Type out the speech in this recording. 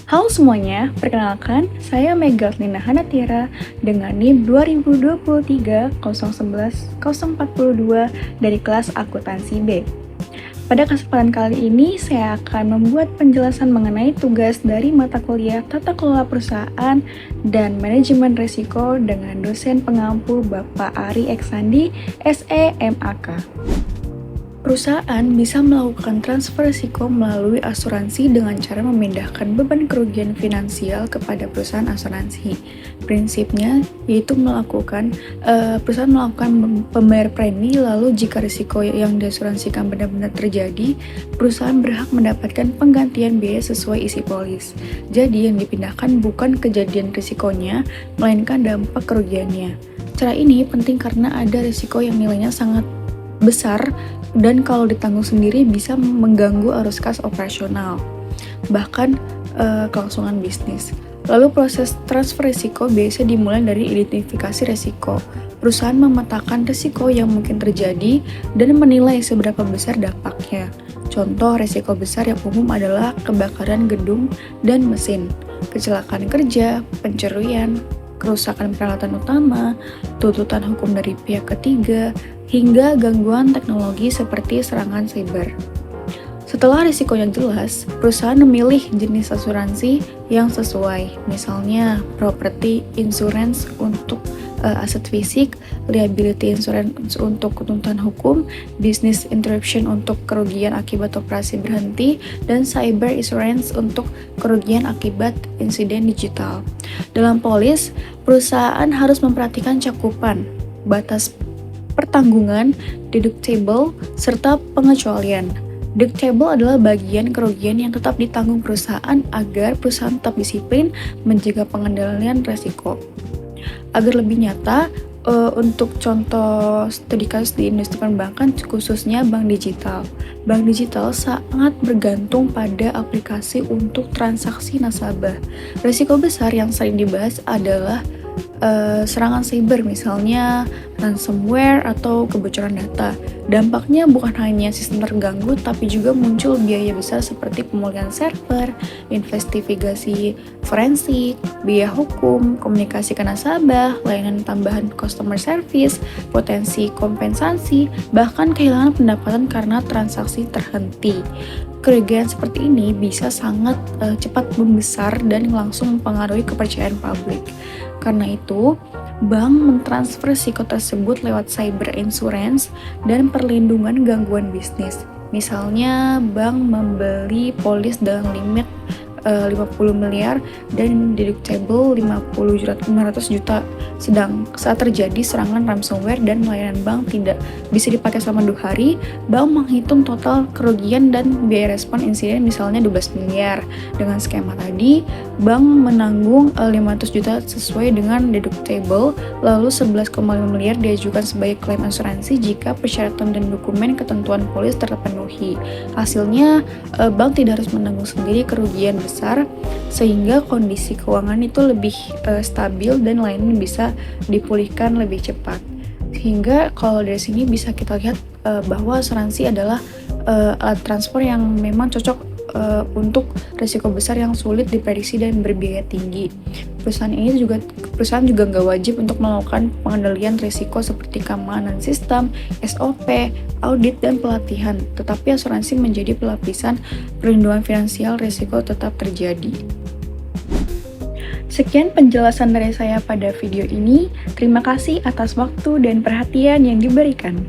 Halo semuanya, perkenalkan saya Megatlina Hanatira dengan NIM 2023-011-042 dari kelas Akuntansi B. Pada kesempatan kali ini, saya akan membuat penjelasan mengenai tugas dari mata kuliah Tata Kelola Perusahaan dan Manajemen Risiko dengan dosen pengampu Bapak Ari Eksandi, SEMAK. Perusahaan bisa melakukan transfer risiko melalui asuransi dengan cara memindahkan beban kerugian finansial kepada perusahaan asuransi. Prinsipnya yaitu perusahaan melakukan pembayar premi, lalu jika risiko yang diasuransikan benar-benar terjadi, perusahaan berhak mendapatkan penggantian biaya sesuai isi polis. Jadi yang dipindahkan bukan kejadian risikonya, melainkan dampak kerugiannya. Cara ini penting karena ada risiko yang nilainya sangat besar dan kalau ditanggung sendiri bisa mengganggu arus kas operasional, bahkan kelangsungan bisnis. Lalu proses transfer risiko biasanya dimulai dari identifikasi risiko. Perusahaan memetakan risiko yang mungkin terjadi dan menilai seberapa besar dampaknya. Contoh risiko besar yang umum adalah kebakaran gedung dan mesin, kecelakaan kerja, pencurian, kerusakan peralatan utama, tuntutan hukum dari pihak ketiga, hingga gangguan teknologi seperti serangan siber. Setelah risiko yang jelas, perusahaan memilih jenis asuransi yang sesuai, misalnya property insurance untuk aset fisik, liability insurance untuk tuntutan hukum, business interruption untuk kerugian akibat operasi berhenti, dan cyber insurance untuk kerugian akibat insiden digital. Dalam polis, perusahaan harus memperhatikan cakupan, batas pertanggungan, deductible, serta pengecualian. Deductible adalah bagian kerugian yang tetap ditanggung perusahaan agar perusahaan tetap disiplin menjaga pengendalian risiko. Agar lebih nyata, untuk contoh studi kasus di industri perbankan, khususnya bank digital. Bank digital sangat bergantung pada aplikasi untuk transaksi nasabah. Risiko besar yang sering dibahas adalah serangan cyber, misalnya ransomware atau kebocoran data. Dampaknya bukan hanya sistem terganggu, tapi juga muncul biaya besar seperti pemulihan server, investigasi forensik, biaya hukum, komunikasi ke nasabah, layanan tambahan customer service, potensi kompensasi, bahkan kehilangan pendapatan karena transaksi terhenti. Kerugian seperti ini bisa sangat cepat membesar dan langsung mempengaruhi kepercayaan publik. Karena itu, bank mentransfer risiko tersebut lewat cyber insurance dan perlindungan gangguan bisnis. Misalnya, bank membeli polis dalam limit 50 miliar dan deductible 500 juta. Sedang saat terjadi serangan ransomware dan layanan bank tidak bisa dipakai selama 2 hari, bank menghitung total kerugian dan biaya respon insiden misalnya 12 miliar. Dengan skema tadi, bank menanggung 500 juta sesuai dengan deductible, lalu 11,5 miliar diajukan sebagai klaim asuransi jika persyaratan dan dokumen ketentuan polis terpenuhi. Hasilnya, bank tidak harus menanggung sendiri kerugian besar, sehingga kondisi keuangan itu lebih stabil dan lainnya bisa dipulihkan lebih cepat. Sehingga kalau dari sini bisa kita lihat bahwa asuransi adalah alat transfer yang memang cocok untuk risiko besar yang sulit diprediksi dan berbiaya tinggi. Perusahaan juga nggak wajib untuk melakukan pengendalian risiko seperti keamanan sistem, SOP, audit, dan pelatihan. Tetapi asuransi menjadi pelapisan perlindungan finansial risiko tetap terjadi. Sekian penjelasan dari saya pada video ini. Terima kasih atas waktu dan perhatian yang diberikan.